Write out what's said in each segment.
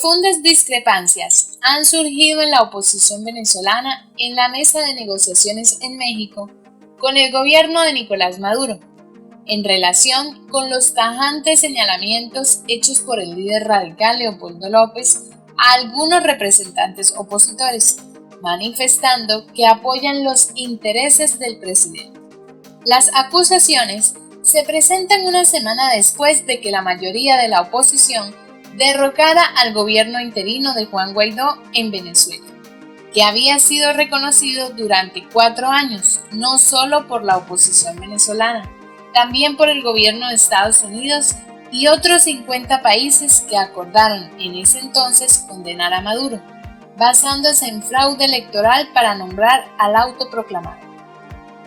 Profundas discrepancias han surgido en la oposición venezolana en la mesa de negociaciones en México con el gobierno de Nicolás Maduro, en relación con los tajantes señalamientos hechos por el líder radical Leopoldo López a algunos representantes opositores, manifestando que apoyan los intereses del presidente. Las acusaciones se presentan una semana después de que la mayoría de la oposición derrocara al gobierno interino de Juan Guaidó en Venezuela, que había sido reconocido durante 4 años, no solo por la oposición venezolana, también por el gobierno de Estados Unidos y otros 50 países que acordaron en ese entonces condenar a Maduro, basándose en fraude electoral para nombrar al autoproclamado.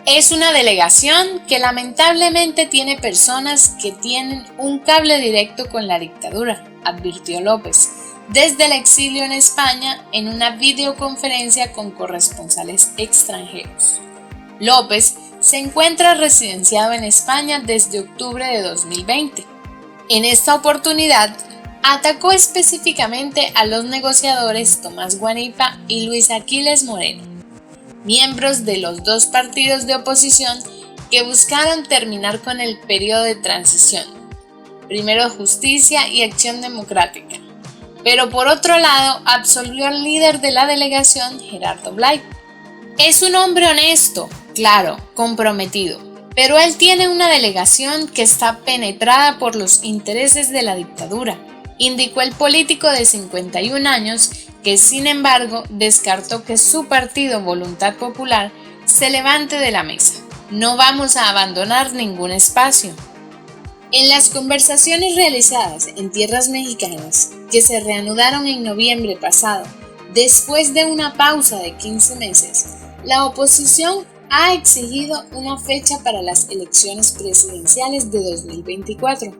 Es una delegación que lamentablemente tiene personas que tienen un cable directo con la dictadura, advirtió López, desde el exilio en España en una videoconferencia con corresponsales extranjeros. López se encuentra residenciado en España desde octubre de 2020. En esta oportunidad, atacó específicamente a los negociadores Tomás Guanipa y Luis Aquiles Moreno, miembros de los 2 partidos de oposición que buscaron terminar con el periodo de transición, Primero Justicia y Acción Democrática, pero por otro lado absolvió al líder de la delegación, Gerardo Blay. Es un hombre honesto, claro, comprometido, pero él tiene una delegación que está penetrada por los intereses de la dictadura, indicó el político de 51 años, que sin embargo descartó que su partido Voluntad Popular se levante de la mesa. No vamos a abandonar ningún espacio. En las conversaciones realizadas en tierras mexicanas, que se reanudaron en noviembre pasado, después de una pausa de 15 meses, la oposición ha exigido una fecha para las elecciones presidenciales de 2024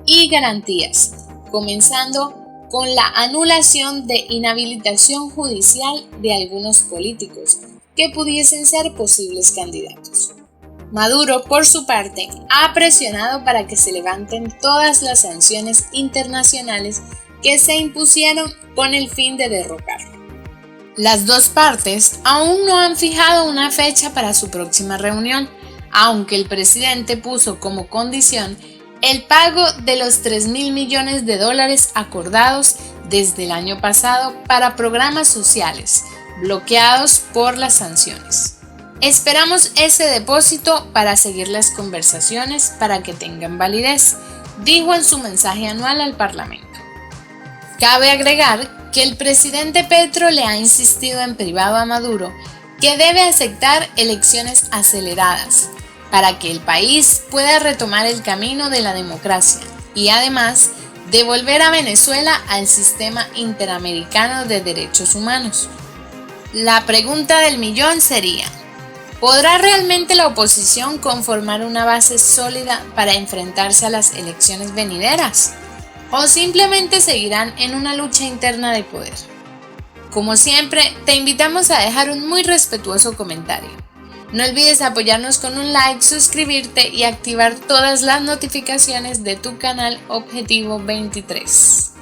y garantías, comenzando con la anulación de inhabilitación judicial de algunos políticos que pudiesen ser posibles candidatos. Maduro, por su parte, ha presionado para que se levanten todas las sanciones internacionales que se impusieron con el fin de derrocarlo. Las 2 partes aún no han fijado una fecha para su próxima reunión, aunque el presidente puso como condición el pago de los $3.000 millones acordados desde el año pasado para programas sociales, bloqueados por las sanciones. Esperamos ese depósito para seguir las conversaciones para que tengan validez, dijo en su mensaje anual al Parlamento. Cabe agregar que el presidente Petro le ha insistido en privado a Maduro que debe aceptar elecciones aceleradas para que el país pueda retomar el camino de la democracia y además devolver a Venezuela al sistema interamericano de derechos humanos. La pregunta del millón sería: ¿podrá realmente la oposición conformar una base sólida para enfrentarse a las elecciones venideras? ¿O simplemente seguirán en una lucha interna de poder? Como siempre, te invitamos a dejar un muy respetuoso comentario. No olvides apoyarnos con un like, suscribirte y activar todas las notificaciones de tu canal Objetivo 23.